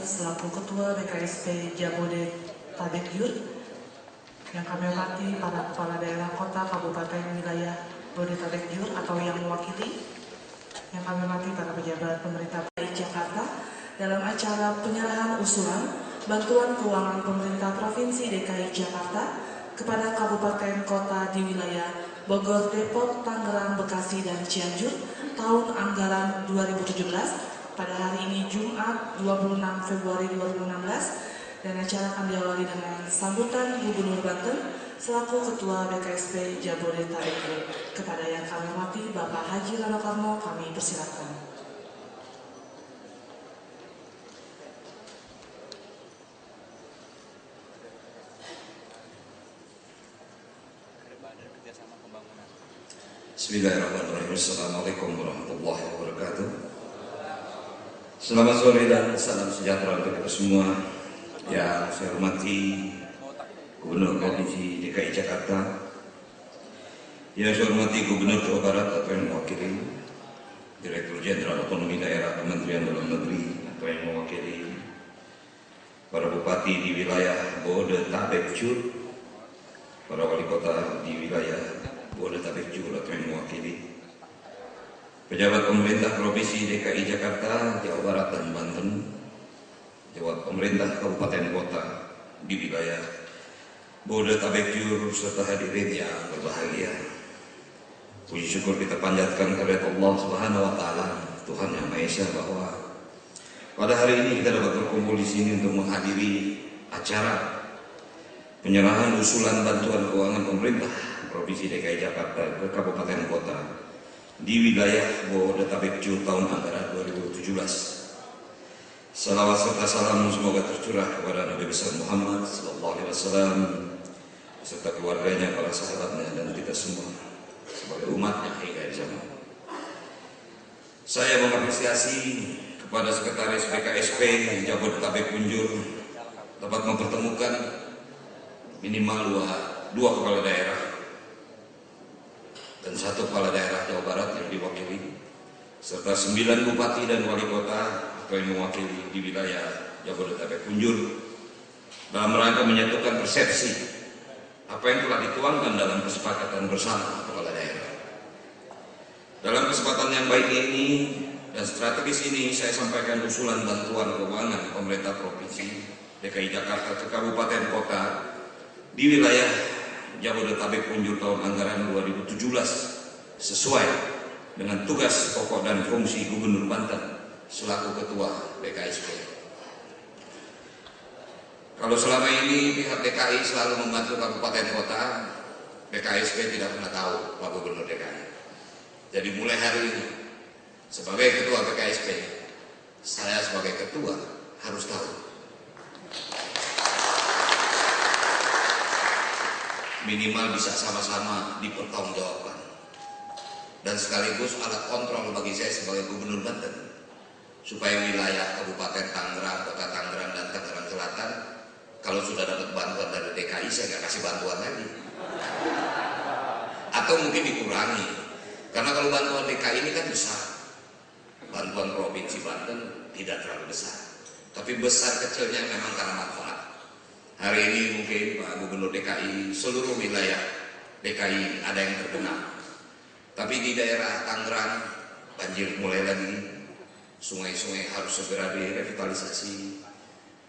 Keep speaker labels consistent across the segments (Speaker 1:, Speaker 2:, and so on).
Speaker 1: selaku Ketua BKSP Jabodetabek Yud, yang kami hormati para kepala daerah kota, kabupaten, wilayah Jabodetabek Yud atau yang mewakili, yang kami hormati para pejabat pemerintah DKI Jakarta dalam acara penyerahan usulan bantuan keuangan pemerintah Provinsi DKI Jakarta kepada kabupaten kota di wilayah Bogor, Depok, Tangerang, Bekasi, dan Cianjur tahun anggaran 2017 pada hari ini Jumat 26 Februari 2016, dan acara akan diawali dengan sambutan Gubernur Banten selaku Ketua BKSP Jabodetabek. Kepada yang kami hormati Bapak Haji Rano Karno, kami persilakan.
Speaker 2: Bismillahirrahmanirrahim. Assalamualaikum warahmatullahi wabarakatuh. Selamat sore dan salam sejahtera untuk kita semua. Yang saya hormati Gubernur Provinsi DKI Jakarta, yang saya hormati Gubernur Jawa Barat atau yang mewakili, Direktur Jenderal Otonomi Daerah Kementerian Dalam Negeri atau yang mewakili, para bupati di wilayah Jabodetabek Yud, para wali kota di wilayah Jabodetabek Yud atau yang mewakili, pejabat pemerintah Provinsi DKI Jakarta, Jawa Barat dan Banten, pejabat pemerintah kabupaten kota di wilayah Jabodetabek Yud, serta hadirin yang berbahagia. Puji syukur kita panjatkan kepada Allah Subhanahu wa taala, Tuhan Yang Maha Esa, bahwa pada hari ini kita dapat berkumpul di sini untuk menghadiri acara penyerahan usulan bantuan keuangan pemerintah Provinsi DKI Jakarta ke kabupaten kota di wilayah Jabodetabek Yud tahun anggaran 2017. Salawat serta salam semoga tercurah kepada Nabi besar Muhammad SAW serta keluarganya, para sahabatnya, dan kita semua sebagai umatnya hingga zaman. Saya mengapresiasi kepada Sekretaris BKSP Jabodetabek Punjur dapat mempertemukan minimal dua kepala daerah dan satu kepala daerah Jawa Barat yang diwakili, serta 9 bupati dan wali kota atau yang mewakili di wilayah Jabodetabek Punjur dalam rangka menyatukan persepsi apa yang telah dituangkan dalam kesepakatan bersama kepala daerah. Dalam kesempatan yang baik ini dan strategis ini, saya sampaikan usulan bantuan keuangan pemerintah Provinsi DKI Jakarta ke kabupaten kota di wilayah Jabodetabek Punjur tahun anggaran 2017 sesuai dengan tugas pokok dan fungsi Gubernur Banten selaku Ketua BKSP. Kalau selama ini pihak DKI selalu membantu kabupaten kota, BKSP tidak pernah tahu Pak Gubernur DKI. Jadi mulai hari ini sebagai Ketua BKSP, saya sebagai Ketua harus tahu. Minimal bisa sama-sama dipertanggungjawabkan, dan sekaligus alat kontrol bagi saya sebagai Gubernur Banten, supaya wilayah Kabupaten Tangerang, Kota Tangerang, dan Tangerang Selatan kalau sudah dapat bantuan dari DKI, saya nggak kasih bantuan lagi, atau mungkin dikurangi, karena kalau bantuan DKI ini kan besar, bantuan Provinsi Banten tidak terlalu besar, tapi besar kecilnya memang karena manfaat. Hari ini mungkin Pak Gubernur DKI, seluruh wilayah DKI ada yang terkena, tapi di daerah Tangerang banjir mulai lagi, sungai-sungai harus segera direvitalisasi,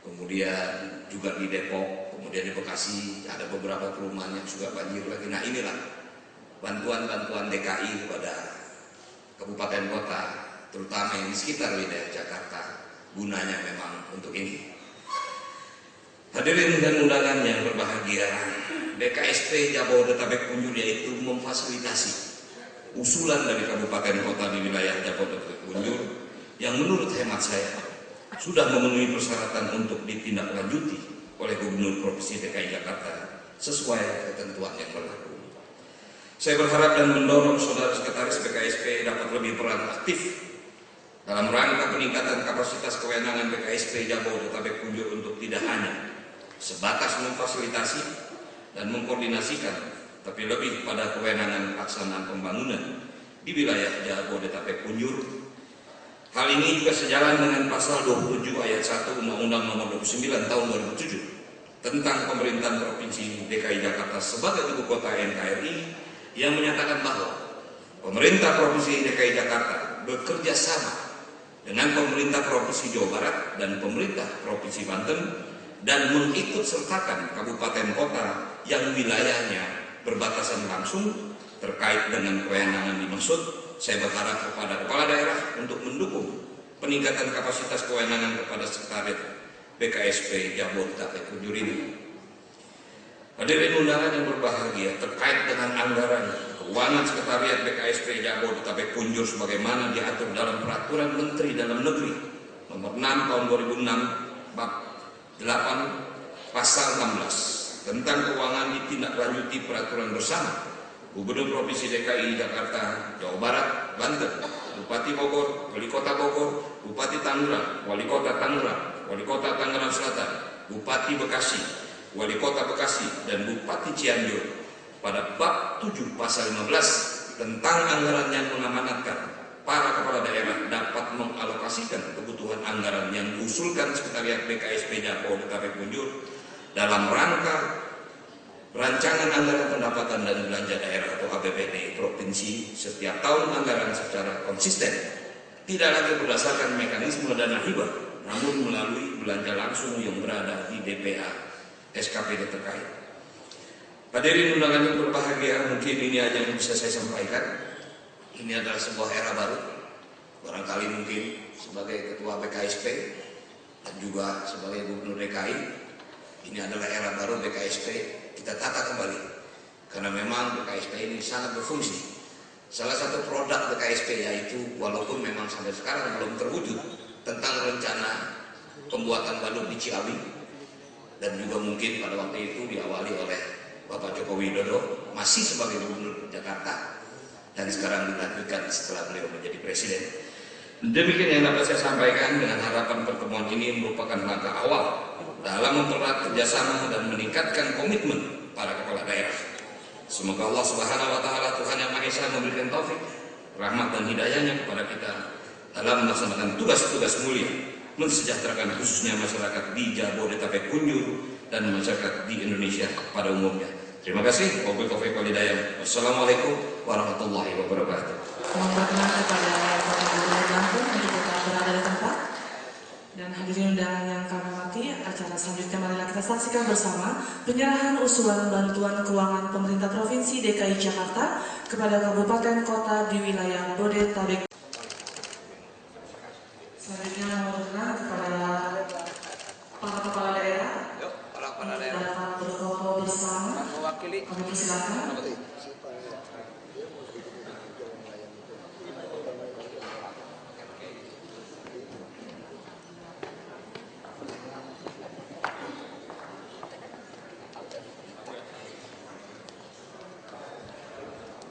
Speaker 2: kemudian juga di Depok, kemudian di Bekasi ada beberapa perumahan yang juga banjir lagi. Nah, inilah bantuan-bantuan DKI kepada kabupaten kota, terutama yang di sekitar wilayah Jakarta, gunanya memang untuk ini. Hadirin dan undangan yang berbahagia, BKSP Jabodetabek Punjur yaitu memfasilitasi usulan dari kabupaten kota di wilayah Jabodetabek Punjur yang menurut hemat saya sudah memenuhi persyaratan untuk ditindaklanjuti oleh Gubernur Provinsi DKI Jakarta sesuai ketentuan yang berlaku. Saya berharap dan mendorong Saudara Sekretaris BKSP dapat lebih peran aktif dalam rangka peningkatan kapasitas kewenangan BKSP Jabodetabek Punjur untuk tidak hanya sebatas memfasilitasi dan mengkoordinasikan, tapi lebih pada kewenangan pelaksanaan pembangunan di wilayah Jabodetabek Punjur Hal ini juga sejalan dengan pasal 27 ayat 1 Undang-Undang Nomor 29 Tahun 2007 tentang Pemerintahan Provinsi DKI Jakarta sebagai ibu kota NKRI yang menyatakan bahwa pemerintah Provinsi DKI Jakarta bekerja sama dengan pemerintah Provinsi Jawa Barat dan pemerintah Provinsi Banten dan mengikut sertakan kabupaten kota yang wilayahnya berbatasan langsung terkait dengan kewenangan dimaksud. Saya berharap kepada kepala daerah untuk mendukung peningkatan kapasitas kewenangan kepada Sekretariat BKSP Jabodetabek Kunjur ini. Hadirin undangan yang berbahagia, terkait dengan anggaran keuangan Sekretariat BKSP Jabodetabek Kunjur sebagaimana diatur dalam Peraturan Menteri Dalam Negeri Nomor 6 Tahun 2006 Bab 8 Pasal 16 tentang keuangan ditindaklanjuti peraturan bersama Gubernur Provinsi DKI Jakarta, Jawa Barat, Banten, Bupati Bogor, Wali Kota Bogor, Bupati Tangerang, Wali Kota Tangerang, Wali Kota Tangerang Selatan, Bupati Bekasi, Wali Kota Bekasi, dan Bupati Cianjur pada bab 7 pasal 15 tentang anggaran yang mengamanatkan para kepala daerah dapat mengalokasikan kebutuhan anggaran yang diusulkan Sekretariat BKSP Jabodetabek Kunjur dalam rangka rancangan anggaran pendapatan dan belanja daerah atau APBD provinsi setiap tahun anggaran secara konsisten, tidak lagi berdasarkan mekanisme dana hibah, namun melalui belanja langsung yang berada di DPA SKPD terkait. Hadirin undangan yang berbahagia, mungkin ini aja yang bisa saya sampaikan. Ini adalah sebuah era baru, barangkali mungkin sebagai Ketua BKSP dan juga sebagai Gubernur DKI, ini adalah era baru BKSP. Kita tata kembali karena memang BKSP ini sangat berfungsi. Salah satu produk BKSP yaitu walaupun memang sampai sekarang belum terwujud tentang rencana pembuatan waduk di Ciawi dan juga mungkin pada waktu itu diawali oleh Bapak Joko Widodo masih sebagai Gubernur Jakarta dan sekarang dilanjutkan setelah beliau menjadi Presiden. Demikian yang dapat saya sampaikan, dengan harapan pertemuan ini merupakan langkah awal dalam mempererat kerjasama dan meningkatkan komitmen para kepala daerah. Semoga Allah Subhanahu wa Ta'ala, Tuhan Yang Maha Esa, memberikan taufik, rahmat dan hidayahnya kepada kita dalam melaksanakan tugas-tugas mulia mensejahterakan khususnya masyarakat di Jabodetabek Kunjur dan masyarakat di Indonesia pada umumnya. Terima kasih. Wassalamualaikum warahmatullahi wabarakatuh.
Speaker 1: Mohon berkenan kepada Bapak Gubernur Lampung untuk tetap berada di tempat. Dan hadirin undangan yang kami hormati, acara selanjutnya marilah kita saksikan bersama penyerahan usulan bantuan keuangan pemerintah Provinsi DKI Jakarta kepada kabupaten kota di wilayah Bodetabek. Selanjutnya mohon berkenan kepada para kepala daerah dapat berfoto bersama. Kami persilakan.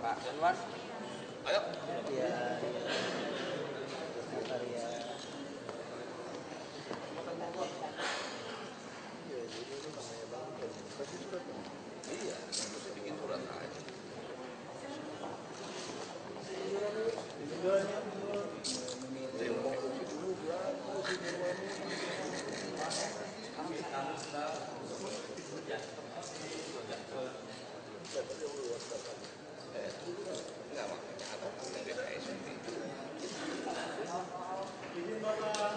Speaker 3: Pak Denwar, ayo.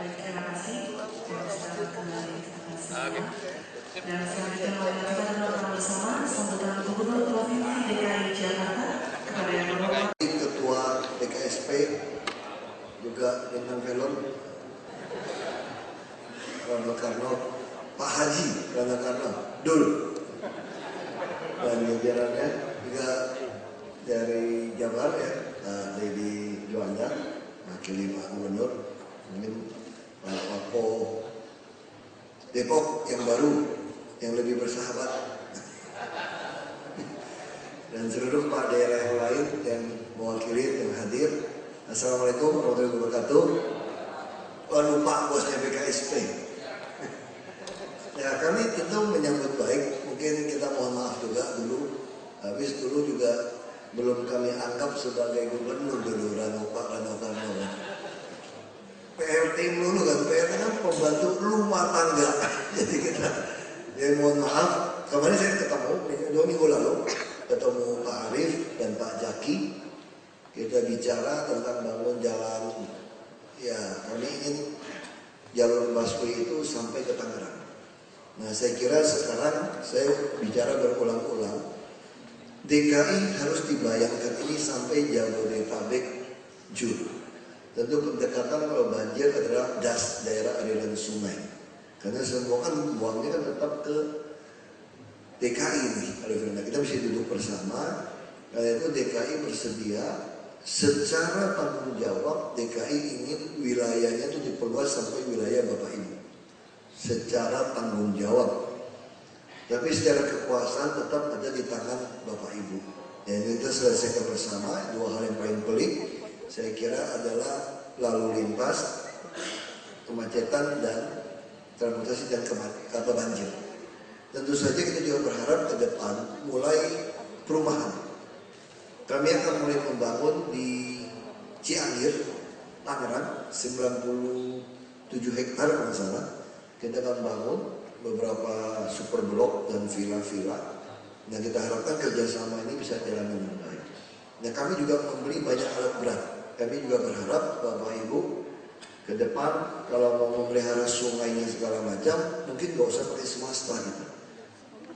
Speaker 1: Baik, terima kasih. Dan selanjutnya kita doakan bersama sambutan Gubernur Provinsi DKI Jakarta kepada yang berhormat
Speaker 4: Ketua BKSP juga dengan film Rano Karno, Pak Haji Rano Karno, Dul, dan jajarannya juga dari Jabar ya, Dedi Juanda, wakili Pak Gubernur, mungkin Pak Wako Depok yang baru, yang lebih bersahabat, dan seluruh Pak daerah yang lain yang mewakili yang hadir. Assalamualaikum warahmatullahi wabarakatuh. Lupa bosnya BKSP. Ya, kami tentu menyambut baik. Mungkin kita mohon maaf juga dulu. Habis dulu juga belum kami anggap sebagai gubernur dulu Pak Rano Karno. PRT melulu kan, PRT kan pembantu rumah tangga. Jadi kita, ya mohon maaf, kemarin saya ketemu 2 minggu lalu, ketemu Pak Arif dan Pak Jaki. Kita bicara tentang bangun jalan, ya kami ingin jalur busway itu sampai ke Tangerang. Nah saya kira sekarang saya bicara berulang-ulang, DKI harus dibayangkan ini sampai Jabodetabek Jur. Tentu pendekatan kalau banjir adalah das, daerah aliran sungai. Karena semua kan buangnya kan tetap ke DKI nih. Nah, kita mesti duduk bersama. Karena itu DKI bersedia secara tanggung jawab. DKI ingin wilayahnya itu diperluas sampai wilayah Bapak Ibu. Secara tanggung jawab. Tapi secara kekuasaan tetap ada di tangan Bapak Ibu. Dan kita selesaikan bersama. 2 hal yang paling pelik saya kira adalah lalu lintas, kemacetan dan transportasi dan banjir. Tentu saja kita juga berharap ke depan mulai perumahan. Kami akan mulai membangun di Cianjur, Tangerang, 97 hektar kalau salah. Kita akan bangun beberapa super blok dan villa-villa. Nah kita harapkan kerjasama ini bisa jalan dengan baik. Nah kami juga membeli banyak alat berat. Kami juga berharap Bapak Ibu ke depan kalau mau memelihara sungainya segala macam, mungkin gak usah pakai swasta gitu.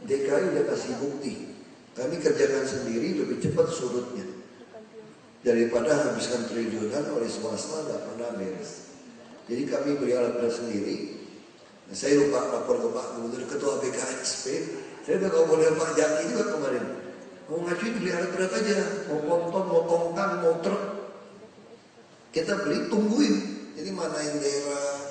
Speaker 4: DKI udah kasih bukti. Kami kerjakan sendiri lebih cepat surutnya. Daripada habiskan triliunan oleh swasta gak pernah beres. Jadi kami beli alat berat sendiri. Nah, saya lupa lapor ke Pak Gubernur Ketua BKSP. Saya udah ngomong dengan Pak Jaki juga kemarin. Mau ngajuin beli alat berat aja. Mau ponton, mau tongkang, mau truk. Kita beli, tungguin. Jadi mana yang daerah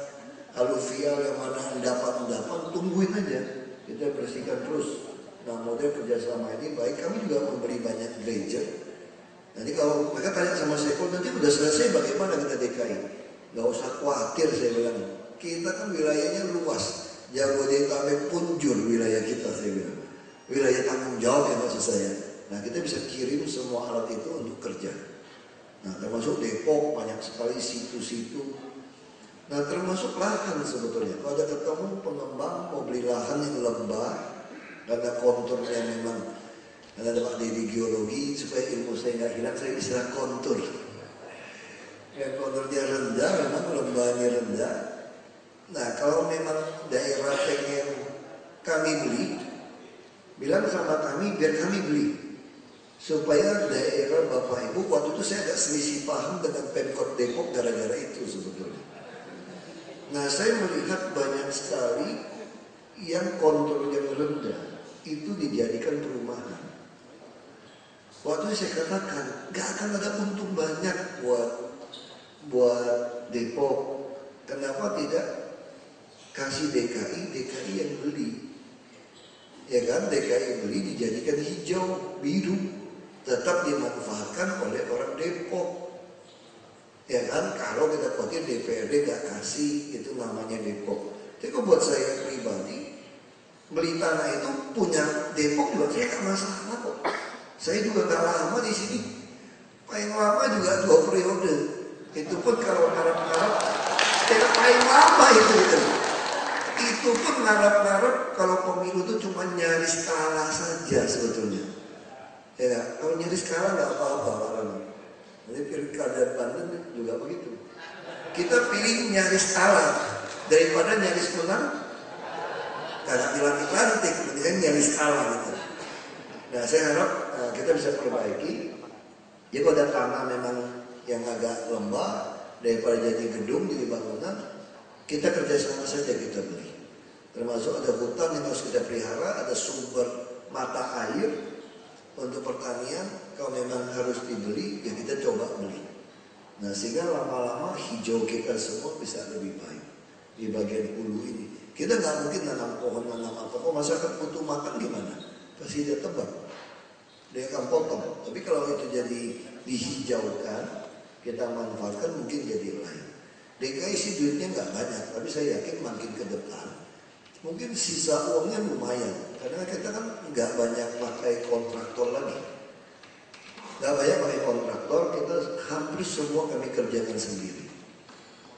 Speaker 4: aluvial, yang mana endapan, tungguin aja. Kita bersihkan terus. Nah model kerjasama ini baik. Kami juga memberi banyak gereja. Nanti kalau mereka tanya sama saya, kalau nanti udah selesai bagaimana kita DKI? Gak usah khawatir saya bilang. Kita kan wilayahnya luas. Jabodetabek pun jur wilayah kita saya bilang. Wilayah tanggung jawab ya maksud saya. Nah kita bisa kirim semua alat itu untuk kerja. Nah termasuk Depok banyak sekali situ-situ. Nah termasuk lahan sebetulnya. Kalau ada ketemu pengembang mau beli lahan yang lembah karena konturnya memang, karena ada Pak Dedi geologi supaya ilmu saya nggak hilang, saya istilah kontur. Yang konturnya rendah memang lembahnya rendah. Nah kalau memang daerah pengen kami beli, bilang sama kami biar kami beli. Supaya daerah Bapak Ibu, waktu itu saya agak selisih paham dengan Pemkot Depok gara-gara itu sebetulnya. Nah saya melihat banyak sekali yang kontur yang rendah itu dijadikan perumahan. Waktu itu saya katakan gak akan ada untung banyak buat Depok. Kenapa tidak kasih DKI yang beli? Ya kan, DKI beli dijadikan hijau, biru, tetap dimanfaatkan oleh orang Depok. Ya kan, kalau kita khawatir DPRD gak kasih, itu namanya Depok. Tapi kok buat saya pribadi, beli tanah itu punya Depok juga saya gak masalah kok. Saya juga gak lama di sini, paling lama juga 2 periode. Itu pun kalau ngarep-ngarep, saya paling lama itu. Itu pun ngarep-ngarep kalau pemilu itu cuma nyaris kalah saja sebetulnya. Ya, kalau nyaris kalah nggak apa-apa. Nanti pilkada Banten juga begitu. Kita pilih nyaris kalah daripada nyaris menang. Karena dilantik-lantik, kemudian nyaris kalah gitu. Nah, saya harap kita bisa perbaiki. Jadi kalau ada tanah memang yang agak lembah daripada jadi gedung, jadi bangunan, kita kerjasama saja kita beli. Termasuk ada hutan yang harus kita pelihara, ada sumber mata air untuk pertanian. Kalau memang harus dibeli, ya kita coba beli. Nah sehingga lama-lama hijau kita semua bisa lebih baik di bagian hulu ini. Kita nggak mungkin nanam pohon, nanam apa. Kok masyarakat butuh makan gimana? Pasti dia tebang, dia akan potong. Tapi kalau itu jadi dihijaukan, kita manfaatkan, mungkin jadi lain. DKI sih duitnya nggak banyak, tapi saya yakin makin ke depan mungkin sisa uangnya lumayan. Karena kita kan nggak banyak pakai kontraktor lagi. Nggak banyak pakai kontraktor, kita hampir semua kami kerjakan sendiri.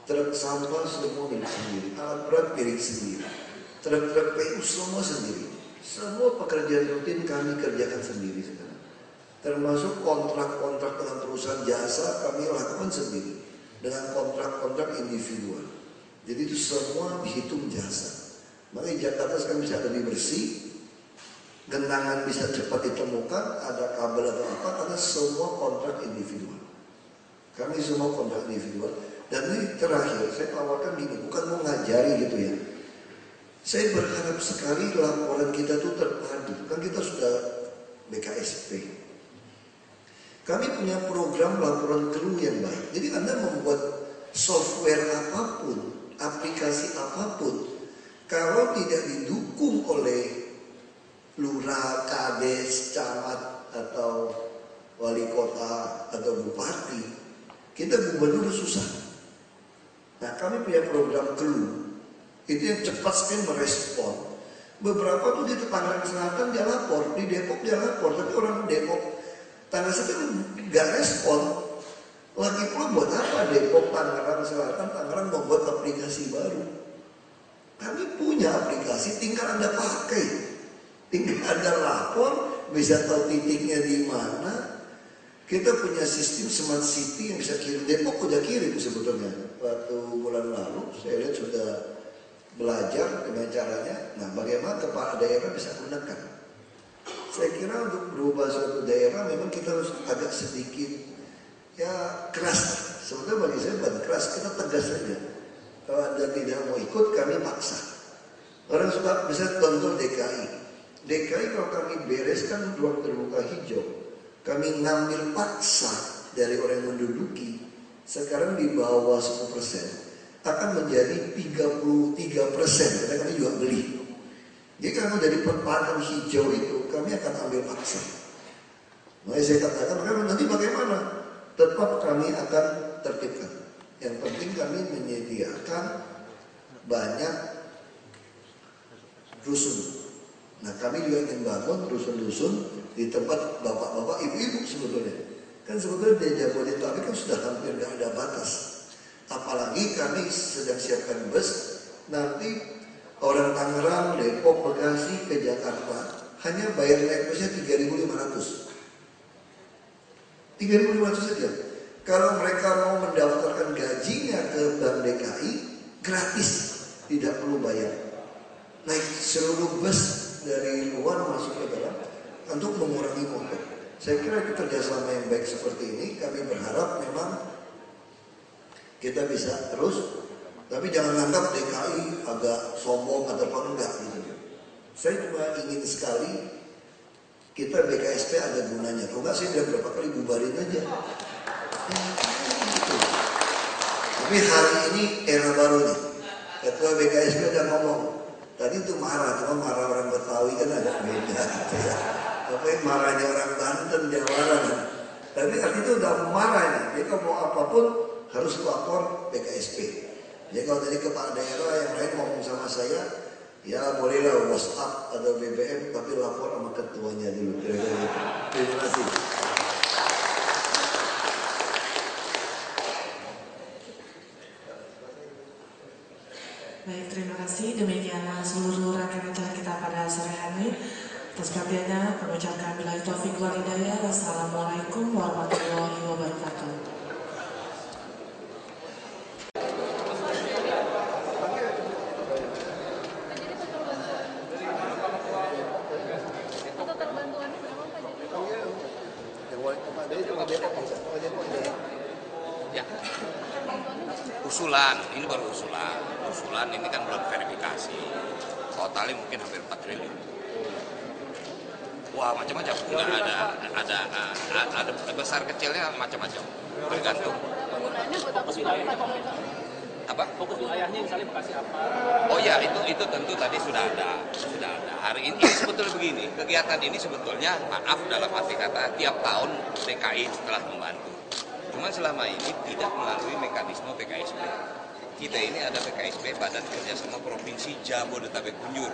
Speaker 4: truk sampah semua milik sendiri, alat berat milik sendiri, truk-truk PU semua sendiri. Semua pekerjaan rutin kami kerjakan sendiri sekarang. Termasuk kontrak-kontrak dengan perusahaan jasa kami lakukan sendiri dengan kontrak-kontrak individual. Jadi itu semua dihitung jasa. Makanya Jakarta sekarang bisa lebih bersih, genangan bisa cepat ditemukan, ada kabel atau apa, karena semua kontrak individual. Kami semua kontrak individual. Dan ini terakhir, saya tawarkan gini, bukan mau ngajari gitu ya. Saya berharap sekali laporan kita tuh terpadu. Kan kita sudah BKSP. Kami punya program laporan keluh yang baik. Jadi Anda membuat software apapun, aplikasi apapun, kalau tidak didukung oleh lurah, kades, camat, atau wali kota, atau bupati, kita gubernur susah. Nah, kami punya program keluh. Itu yang cepat sekali merespon. Beberapa tuh di Tangerang Selatan dia lapor, di Depok dia lapor, tapi orang Depok Tangerang Selatan nggak respon. Lagi pula buat apa Depok, Tangerang Selatan, Tangerang membuat aplikasi baru? Kami punya aplikasi, tinggal Anda pakai, tinggal Anda lapor, bisa tahu titiknya di mana. Kita punya sistem smart city yang bisa kirim. Depok udah kirim sebetulnya. Waktu bulan lalu saya lihat sudah belajar dengan caranya. Nah, bagaimana kepala daerah bisa menekan. Saya kira untuk berubah suatu daerah memang kita harus agak sedikit ya keras. Sebetulnya bagi saya bukan keras, kita tegas saja. Kalau Anda tidak mau ikut, kami paksa. Orang suka bisa contoh DKI. DKI kalau kami bereskan ruang terbuka hijau, kami ngambil paksa dari orang yang menduduki, sekarang di bawah 10%. Akan menjadi 33%, karena kami juga beli. Jadi kalau dari perpaduan hijau itu, kami akan ambil paksa. Makanya saya katakan, nanti bagaimana? Tetap kami akan tertibkan. Yang penting kami menyediakan banyak rusun. Nah, kami juga ingin bangun rusun-rusun di tempat bapak-bapak, ibu-ibu sebetulnya. Kan sebetulnya di Jabodetabek kan sudah hampir nggak ada batas. Apalagi kami sedang siapkan bus, nanti orang Tangerang, Depok, Bekasi ke Jakarta hanya bayar naik busnya 3.500. 3.500 saja. Kalau mereka mau mendaftarkan gajinya ke Bank DKI, gratis, tidak perlu bayar. Naik seluruh bus dari luar masuk ke dalam untuk mengurangi mogok. Saya kira itu kerjasama yang baik seperti ini. Kami berharap memang kita bisa terus, tapi jangan anggap DKI agak sombong atau apa, enggak gitu. Saya cuma ingin sekali kita BKSP ada gunanya. Kalau enggak saya udah berapa kali bubarin aja. Gitu. Tapi hari ini era baru nih. Ketua BKSP udah ngomong. Tadi itu marah, cuma marah orang Betawi kan agak beda. Gitu ya. Tapi marahnya orang Banten, Jawa kan. Tapi arti itu udah marah nih. Jadi kalau mau apapun harus lapor BKSP. Jadi kalau tadi kepala daerah yang lain ngomong sama saya, ya bolehlah WhatsApp atau BBM, tapi lapor sama ketuanya dulu. Kira-kira gitu. Terima kasih.
Speaker 1: Baik, terima kasih. Demikianlah seluruh rangkaian acara kita pada sore hari. Atas perhatiannya, kami ucapkan billahi taufiq wal hidayah. Wassalamualaikum warahmatullahi wabarakatuh.
Speaker 2: Ya, usulan, ini baru usulan. Usulan ini kan belum verifikasi. Totalnya mungkin hampir 4 triliun. Wah, macam-macam. Ada besar kecilnya macam-macam. Tergantung.
Speaker 5: Penggunaannya buat apa sih?
Speaker 2: Apa?
Speaker 5: Fokus wilayahnya misalnya Bekasi apa?
Speaker 2: Oh ya, itu tentu tadi sudah ada. Hari ini sebetulnya begini, kegiatan ini sebetulnya maaf dalam arti kata tiap tahun DKI telah membantu. Cuman selama ini tidak melalui mekanisme BKSP. Kita ini ada BKSP, Badan Kerjasama Provinsi Jabodetabek Kunjur,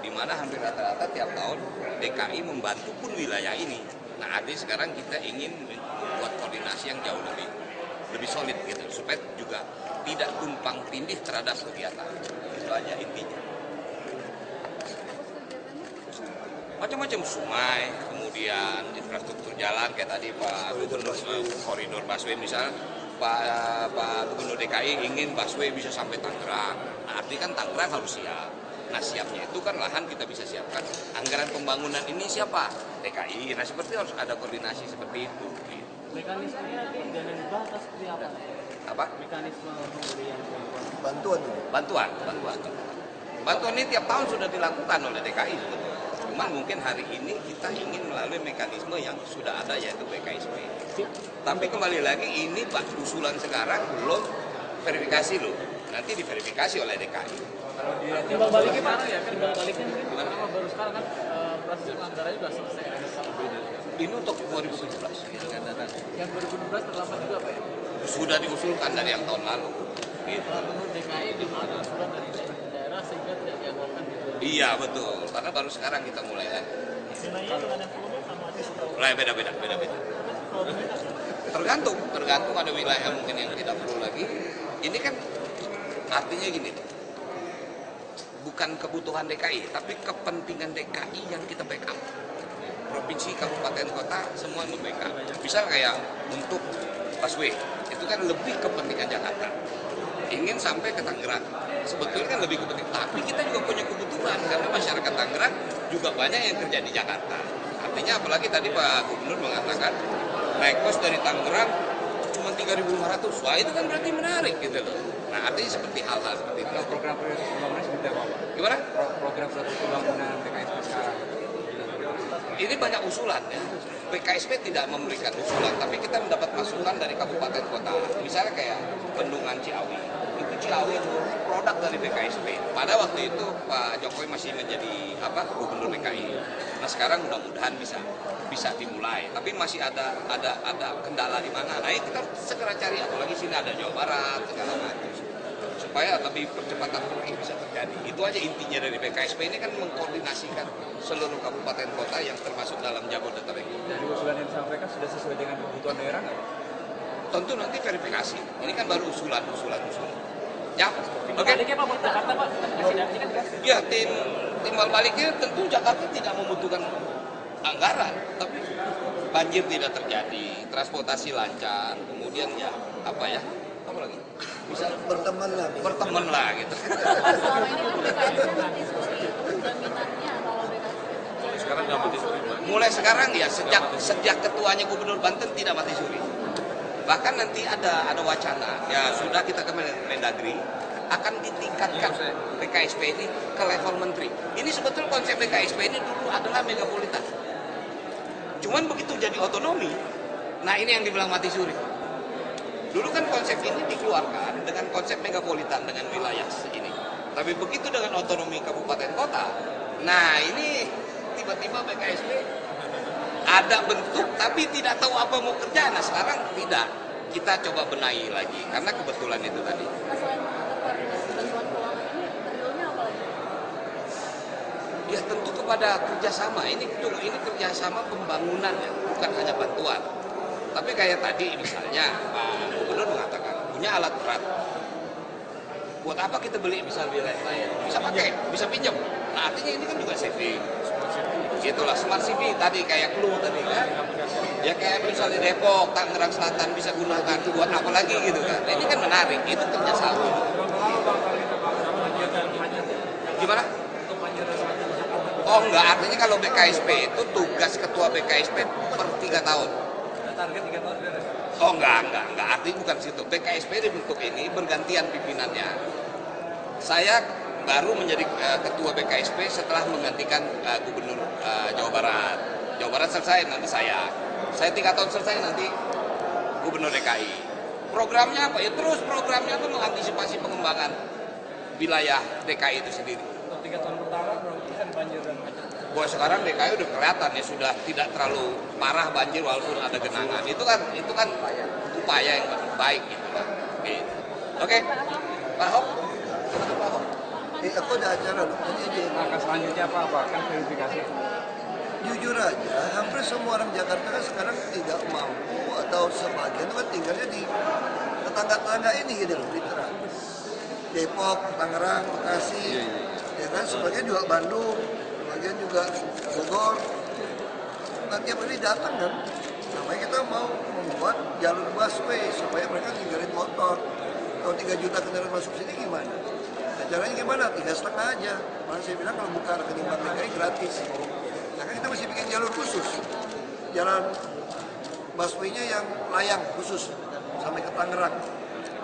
Speaker 2: di mana hampir rata-rata tiap tahun DKI membantu pun wilayah ini. Nah, artinya sekarang kita ingin membuat koordinasi yang jauh lebih lebih solid gitu, supaya juga tidak tumpang tindih terhadap kegiatan. Itu aja intinya. Macam-macam sungai, kemudian infrastruktur jalan kayak tadi Pak Gubernur koridor busway misalnya, Pak Gubernur DKI ingin busway bisa sampai Tangerang. Nah, artinya kan Tangerang harus siap. Nah, siapnya itu kan lahan kita bisa siapkan. Anggaran pembangunan ini siapa? DKI. Nah, seperti harus ada koordinasi seperti itu.
Speaker 5: Mekanismenya nanti dana yang dibahas seperti apa?
Speaker 2: Apa?
Speaker 5: Mekanisme pemberian
Speaker 4: Bantuan.
Speaker 2: Bantuan ini tiap tahun sudah dilakukan oleh DKI sebetulnya. Cuman mungkin hari ini kita ingin melalui mekanisme yang sudah ada yaitu BKSP. Tapi kembali lagi ini Pak usulan sekarang belum verifikasi loh. Nanti diverifikasi oleh DKI.
Speaker 5: Kalau dia timbal baliknya mana ya? Kan timbal baliknya mungkin karena baru sekarang kan proses anggarannya sudah selesai.
Speaker 2: Ini untuk 2017 gitu kan.
Speaker 5: Yang 2016 terlambat juga Pak ya?
Speaker 2: Sudah diusulkan dari yang tahun lalu. Gitu.
Speaker 5: Menurut DKI di mana surat dari daerah sehingga tidak dianggarkan gitu.
Speaker 2: Iya betul, karena baru sekarang kita mulai kan.
Speaker 5: Nilainya dengan yang volume sama aja atau
Speaker 2: Beda-beda. Tergantung ada wilayah mungkin yang tidak perlu lagi. Ini kan artinya gini, bukan kebutuhan DKI, tapi kepentingan DKI yang kita backup. Provinsi, kabupaten, kota, semua membackup. Bisa kayak untuk busway, itu kan lebih kepentingan Jakarta. Ingin sampai ke Tangerang, sebetulnya kan lebih kepentingan. Tapi kita juga punya kebutuhan, karena masyarakat Tangerang juga banyak yang kerja di Jakarta. Artinya apalagi tadi Pak Gubernur mengatakan, naik kos dari Tangerang cuma 3.500. Wah itu kan berarti menarik gitu loh. Nah artinya seperti hal-hal seperti itu.
Speaker 3: Program pembangunan seperti apa?
Speaker 2: Gimana?
Speaker 3: Program pembangunan BKSP sekarang.
Speaker 2: Ini banyak usulan ya. BKSP tidak memberikan usulan, tapi kita mendapat masukan dari kabupaten kota. Misalnya kayak Bendungan Ciawi. Itu Ciawi itu produk dari BKSP. Pada waktu itu Pak Jokowi masih menjadi Gubernur DKI. Nah sekarang mudah-mudahan bisa dimulai. Tapi masih ada kendala di mana. Nah itu kita segera cari. Apalagi sini ada Jawa Barat segala macam. Supaya lebih percepatan proyek bisa terjadi. Itu aja intinya dari BKSP ini kan mengkoordinasikan seluruh kabupaten kota yang termasuk dalam Jabodetabek.
Speaker 3: Dari usulan yang disampaikan sudah sesuai dengan kebutuhan daerah nggak?
Speaker 2: Tentu nanti verifikasi. Ini kan baru usulan. Ya, oke.
Speaker 5: baliknya Pak buat Jakarta Pak, destinasi kan
Speaker 2: Ya, timbal baliknya tentu Jakarta tidak membutuhkan anggaran, tapi banjir tidak terjadi, transportasi lancar, kemudian ya apa lagi? Bisa berteman lah gitu.
Speaker 6: Selama ini kan BKSP mati suri, terus jaminannya kalau BKSP
Speaker 3: Sekarang nggak mati suri, Pak.
Speaker 2: Mulai sekarang ya sejak ketuanya Gubernur Banten tidak mati suri. Bahkan nanti ada wacana, ya sudah kita ke Mendagri akan ditingkatkan BKSP ini ke level menteri. Ini sebetulnya konsep BKSP ini dulu adalah megapolitan. Cuman begitu jadi otonomi, nah ini yang dibilang mati suri. Dulu kan konsep ini dikeluarkan dengan konsep megapolitan dengan wilayah ini. Tapi begitu dengan otonomi kabupaten kota, nah ini tiba-tiba BKSP ada bentuk tapi tidak tahu apa mau kerja. Nah sekarang tidak, kita coba benahi lagi karena kebetulan itu tadi.
Speaker 6: Nah, selain koordinasi bantuan keuangan ini, realnya apa lagi?
Speaker 2: Ya tentu kepada kerjasama. Ini kerjasama pembangunan ya, bukan hanya bantuan. Tapi kayak tadi misalnya Pak Gubernur mengatakan punya alat berat. Buat apa kita beli misalnya wilayah lain? Bisa pakai, bisa pinjam. Nah artinya ini kan juga saving. Itulah smart city tadi kayak Clue tadi kan. Ya kayak misalnya Depok, Tangerang Selatan bisa gunakan buat apa lagi gitu kan. Nah, ini kan menarik, itu kerjasama. Gimana? Oh enggak, artinya kalau BKSP itu tugas ketua BKSP per 3 tahun.
Speaker 3: Target 3 tahun beres.
Speaker 2: Oh enggak, artinya bukan situ. BKSP dibentuk ini bergantian pimpinannya. Saya baru menjadi ketua BKSP setelah menggantikan Gubernur Jawa Barat. Jawa Barat selesai, nanti saya 3 tahun selesai, nanti Gubernur DKI. Programnya apa? Ya terus programnya itu mengantisipasi pengembangan wilayah DKI itu sendiri.
Speaker 3: Untuk 3 tahun pertama berapa persen banjir dan macet?
Speaker 2: Bahwa sekarang DKI udah kelihatan ya sudah tidak terlalu parah banjir walaupun ada genangan. Itu kan upaya yang baik gitu kan. Oke. Pak Ahok.
Speaker 4: Aku ada acara loh, ini aja.
Speaker 3: Langkah selanjutnya apa? Kan verifikasi.
Speaker 4: Jujur aja, hampir semua orang Jakarta kan sekarang tidak mampu atau sebagian itu kan tinggalnya di tetangga-tetangga ini gitu loh, di Terang. Depok, Tangerang, Bekasi, ya kan, sebagian juga Bandung, sebagian juga Bogor. Nah, tiap hari datang kan, namanya kita mau membuat jalur busway supaya mereka tinggalin motor. Kalau 3 juta kendaraan masuk sini gimana? Nah, caranya gimana? 3,5 aja. Malah saya bilang kalau buka rekening bank DKI gratis. Nah, kan kita mesti bikin jalur khusus, jalan busway-nya yang layang khusus sampai ke Tangerang.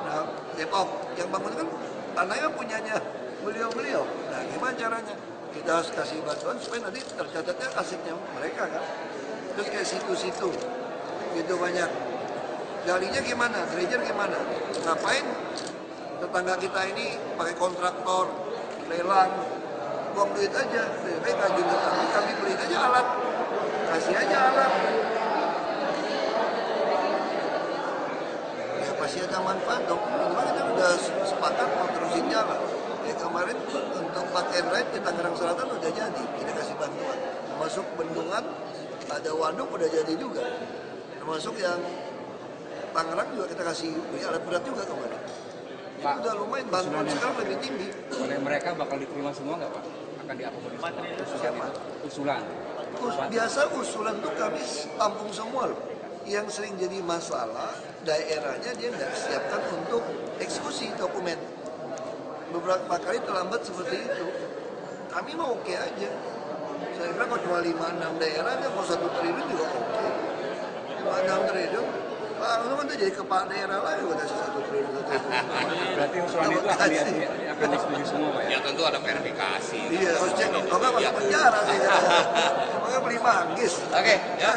Speaker 4: Nah, Depok yang bangun kan tanahnya punyanya beliau-beliau. Nah, gimana caranya? Kita harus kasih bantuan supaya nanti tercatatnya asetnya mereka kan. Terus kayak situ-situ, gitu banyak. Galinya gimana? Dredger gimana? Ngapain tetangga kita ini pakai kontraktor, lelang, buang duit aja. Lebih baik ajuin ke kami beliin aja alat, kasih aja alat. Ya pasti ada manfaat dong. Memang kita udah sepakat mau terusin jalan. Ya kemarin untuk pakai ride di Tangerang Selatan udah jadi, kita kasih bantuan. Termasuk bendungan, ada waduk udah jadi juga. Termasuk yang Tangerang juga kita kasih beli alat berat juga kemarin. Jadi
Speaker 3: Pak,
Speaker 4: udah lumayan, bantuan sekarang lebih tinggi.
Speaker 3: oleh mereka bakal diterima semua nggak Pak? Akan diakomodasi usulan.
Speaker 4: Biasa usulan tuh kami tampung semua loh. Yang sering jadi masalah, daerahnya dia nggak siapkan untuk eksekusi dokumen. Beberapa kali terlambat seperti itu. Kami mau oke aja. Saya bilang kalau cuma 5-6 daerah, mau 1 triliun juga oke. 5-6 triliun, langsung kan jadi kepala daerah lagi udah 1 triliun.
Speaker 3: Berarti usulan itu akan disetujui semua Pak ya?
Speaker 2: Ya tentu ada verifikasi.
Speaker 4: Iya, harus cek. Kalau nggak masuk penjara sih. Makanya beli manggis.
Speaker 2: Oke, ya.